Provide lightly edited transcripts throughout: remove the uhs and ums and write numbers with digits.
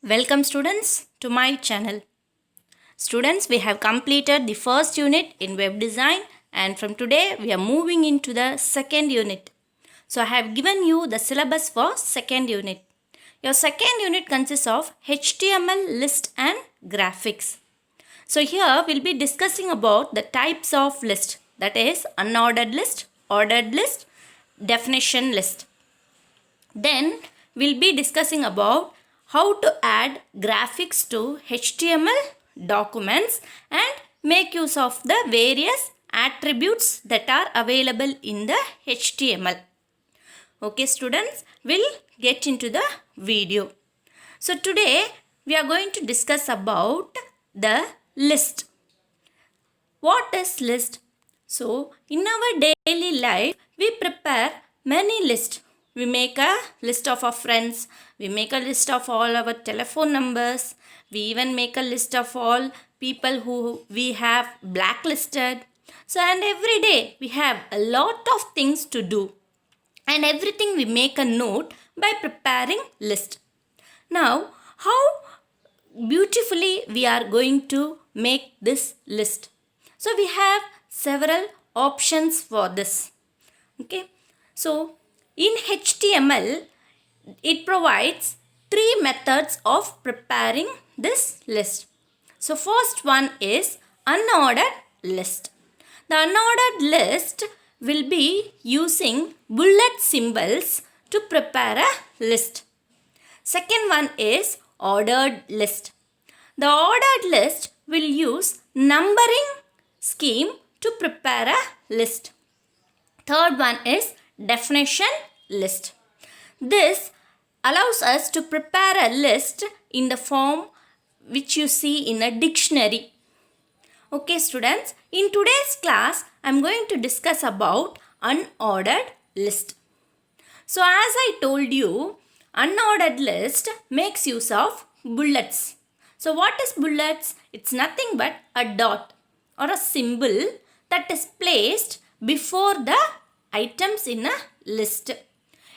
Welcome students to my channel. Students, we have completed the first unit in web design and from today we are moving into the second unit. So I have given you the syllabus for second unit. Your second unit consists of HTML, list and graphics. So here we'll be discussing about the types of list, that is unordered list, ordered list, definition list. Then we'll be discussing about how to add graphics to HTML documents and make use of the various attributes that are available in the HTML. Okay students, we'll get into the video. So today we are going to discuss about the list. What is list? So in our daily life we prepare many lists. We make a list of our friends. We make a list of all our telephone numbers. We even make a list of all people who we have blacklisted. So and every day we have a lot of things to do. And everything we make a note by preparing list. Now how beautifully we are going to make this list. So we have several options for this. Okay. So in HTML, it provides three methods of preparing this list. So first one is unordered list. The unordered list will be using bullet symbols to prepare a list. Second one is ordered list. The ordered list will use numbering scheme to prepare a list. Third one is definition list. This allows us to prepare a list in the form which you see in a dictionary. Okay students, in today's class I am going to discuss about unordered list. So as I told you, unordered list makes use of bullets. So what is bullets? It's nothing but a dot or a symbol that is placed before the items in a list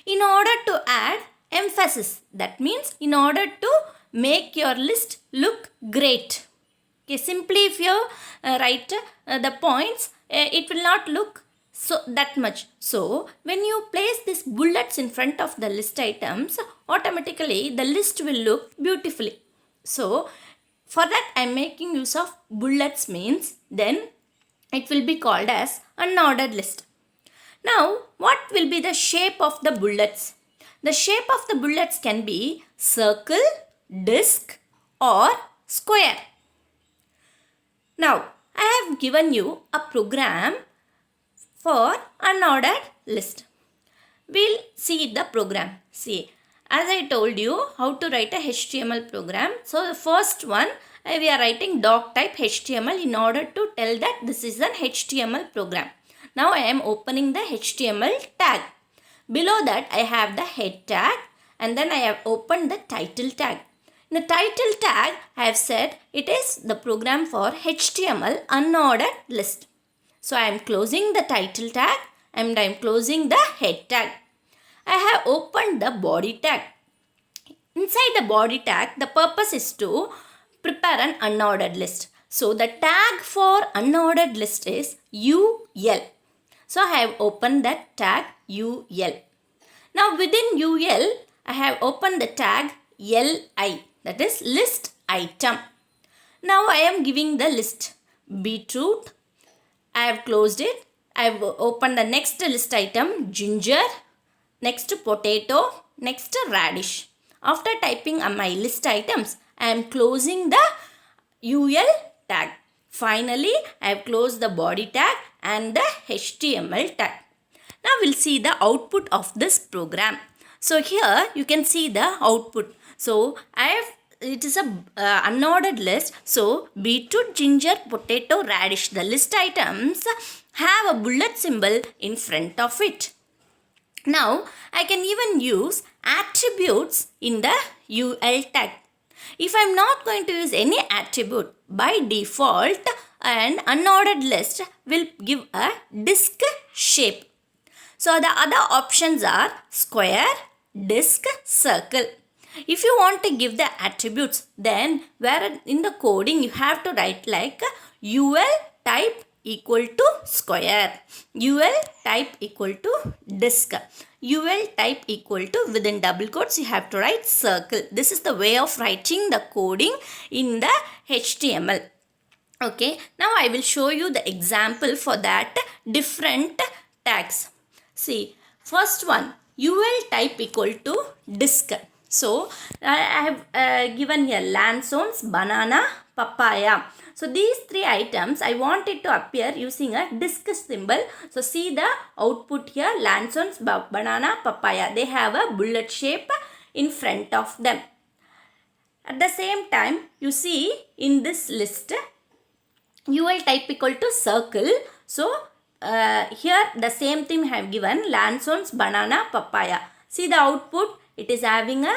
in order to add emphasis. That means in order to make your list look great. Okay, simply if you write the points, it will not look so that much. So when you place these bullets in front of the list items, automatically the list will look beautifully. So for that I am making use of bullets, means then it will be called as unordered list. Now, what will be the shape of the bullets? The shape of the bullets can be circle, disc or square. Now, I have given you a program for unordered list. We'll see the program. See, as I told you how to write a HTML program. So, the first one, we are writing doc type HTML in order to tell that this is an HTML program. Now I am opening the HTML tag. Below that I have the head tag and then I have opened the title tag. In the title tag I have said it is the program for HTML unordered list. So I am closing the title tag and I am closing the head tag. I have opened the body tag. Inside the body tag, the purpose is to prepare an unordered list. So the tag for unordered list is UL. So I have opened that tag UL. Now within UL, I have opened the tag LI, that is list item. Now I am giving the list beetroot. I have closed it. I have opened the next list item ginger, next potato, next radish. After typing my list items, I am closing the UL tag. Finally, I have closed the body tag and the HTML tag. Now we'll see the output of this program. So here you can see the output. So it is a unordered list. So beetroot, ginger, potato, radish, the list items have a bullet symbol in front of it. Now I can even use attributes in the UL tag. If I am not going to use any attribute, by default an unordered list will give a disc shape. So the other options are square, disc, circle. If you want to give the attributes, then where in the coding you have to write like ul type equal to square, ul type equal to disk, ul type equal to, within double quotes you have to write circle. This is the way of writing the coding in the HTML. Okay, now I will show you the example for that different tags. See, first one, ul type equal to disk. So I have given here lanzones, banana, papaya. So these three items I want it to appear using a disk symbol. So see the output here, lanzones, banana, papaya. They have a bullet shape in front of them. At the same time, you see in this list, ul type equal to circle. So here the same thing I have given, lanzones, banana, papaya. See the output, it is having a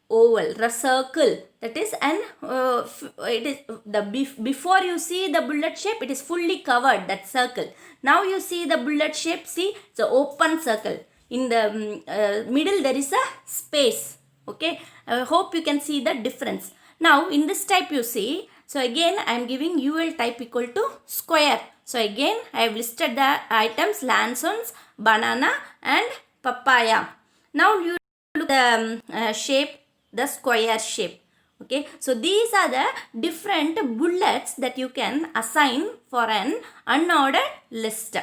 oval, a circle. That is an it is the before you see the bullet shape, it is fully covered, that circle. Now you see the bullet shape, see it's an open circle. In the middle there is a space. Okay, I hope you can see the difference. Now in this type you see, so again I am giving ul type equal to square. So again I have listed the items lanzones, banana and papaya. Now you look at the shape, the square shape. Okay, so these are the different bullets that you can assign for an unordered list.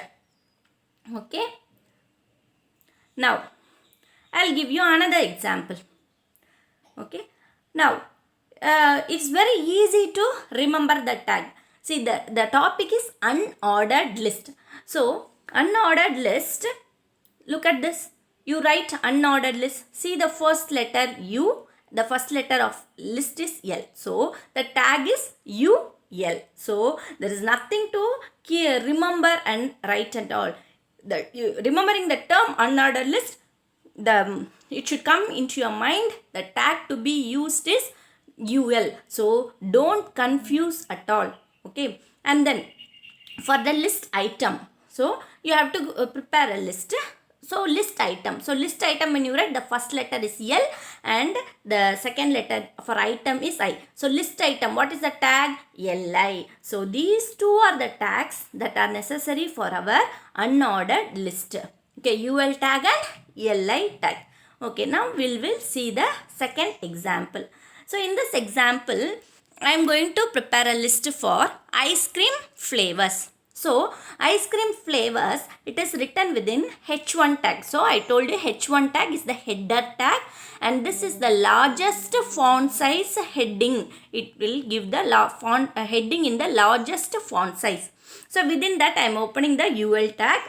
Okay, now I'll give you another example. Okay, now it's very easy to remember the tag. See, the topic is unordered list. So unordered list, look at this. You write unordered list. See the first letter U, the first letter of list is L. So the tag is UL. So there is nothing to remember and write at all. Remembering the term unordered list, it should come into your mind. The tag to be used is UL. So don't confuse at all. Okay, and then for the list item, so you have to prepare a list. So list item. So list item, when you write, the first letter is L and the second letter for item is I. So list item, what is the tag? Li. So these two are the tags that are necessary for our unordered list. Okay, UL tag and Li tag. Okay, now we will see the second example. So in this example, I am going to prepare a list for ice cream flavors. So ice cream flavors, it is written within H1 tag. So I told you H1 tag is the header tag and this is the largest font size heading. It will give the font heading in the largest font size. So within that I am opening the UL tag,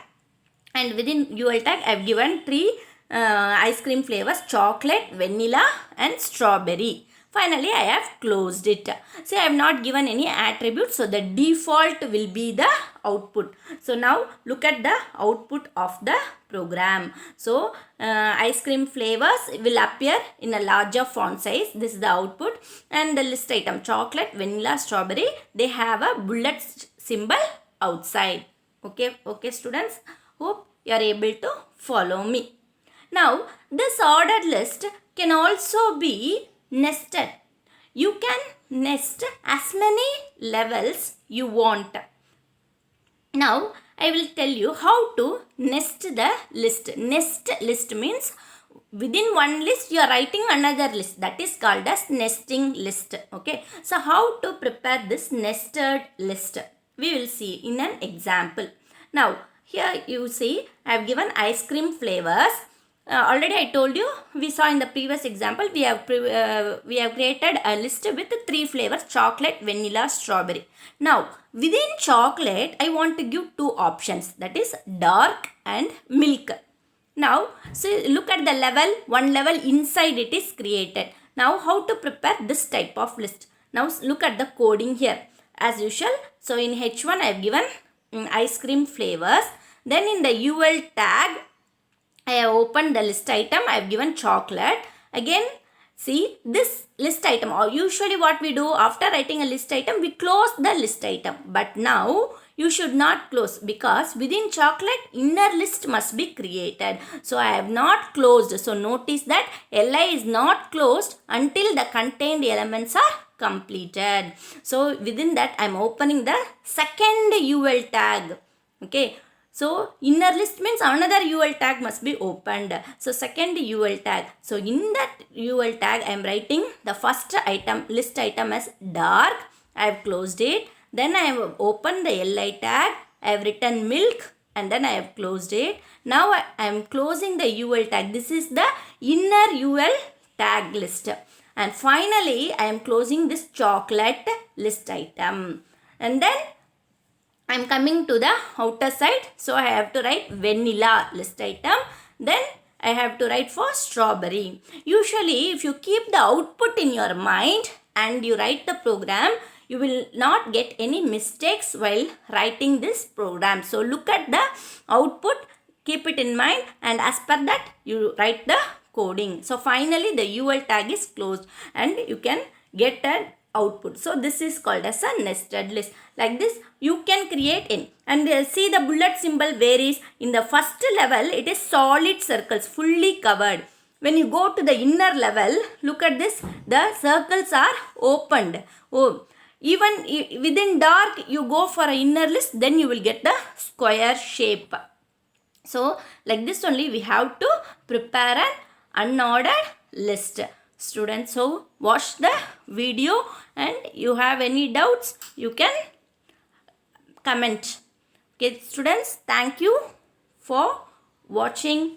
and within UL tag I have given three ice cream flavors: chocolate, vanilla and strawberry. Finally, I have closed it. See, I have not given any attributes, so the default will be the output. So now look at the output of the program. So ice cream flavors will appear in a larger font size. This is the output, and the list item chocolate, vanilla, strawberry, they have a bullet symbol outside. Okay students, hope you are able to follow me. Now this ordered list can also be nested. You can nest as many levels you want. Now I will tell you how to nest the list. Nest list means within one list you are writing another list. That is called as nesting list. Okay, so how to prepare this nested list, we will see in an example. Now here you see I have given ice cream flavors. Already I told you, we saw in the previous example, we have created a list with three flavors: chocolate, vanilla, strawberry. Now within chocolate I want to give two options, that is dark and milk. Now see, look at the level, one level inside it is created. Now how to prepare this type of list? Now look at the coding here as usual. So in H1 I have given ice cream flavors. Then in the UL tag I have opened the list item. I have given chocolate. Again, see this list item. Or usually what we do after writing a list item, we close the list item. But now you should not close, because within chocolate inner list must be created. So I have not closed. So notice that li is not closed until the contained elements are completed. So within that I am opening the second UL tag. Okay. So inner list means another UL tag must be opened. So second UL tag. So in that UL tag I am writing the first item, list item as dark. I have closed it. Then I have opened the LI tag. I have written milk and then I have closed it. Now I am closing the UL tag. This is the inner UL tag list. And finally I am closing this chocolate list item. And then I am coming to the outer side. So I have to write vanilla list item. Then I have to write for strawberry. Usually if you keep the output in your mind and you write the program, you will not get any mistakes while writing this program. So look at the output, keep it in mind, and as per that you write the coding. So finally the UL tag is closed and you can get an output. So this is called as a nested list. Like this you can create in, and see the bullet symbol varies. In the first level it is solid circles fully covered. When you go to the inner level, look at this, the circles are opened. Oh, even within dark you go for an inner list, then you will get the square shape. So like this only we have to prepare an unordered list. Students, so watch the video, and you have any doubts you can comment. Okay students, thank you for watching.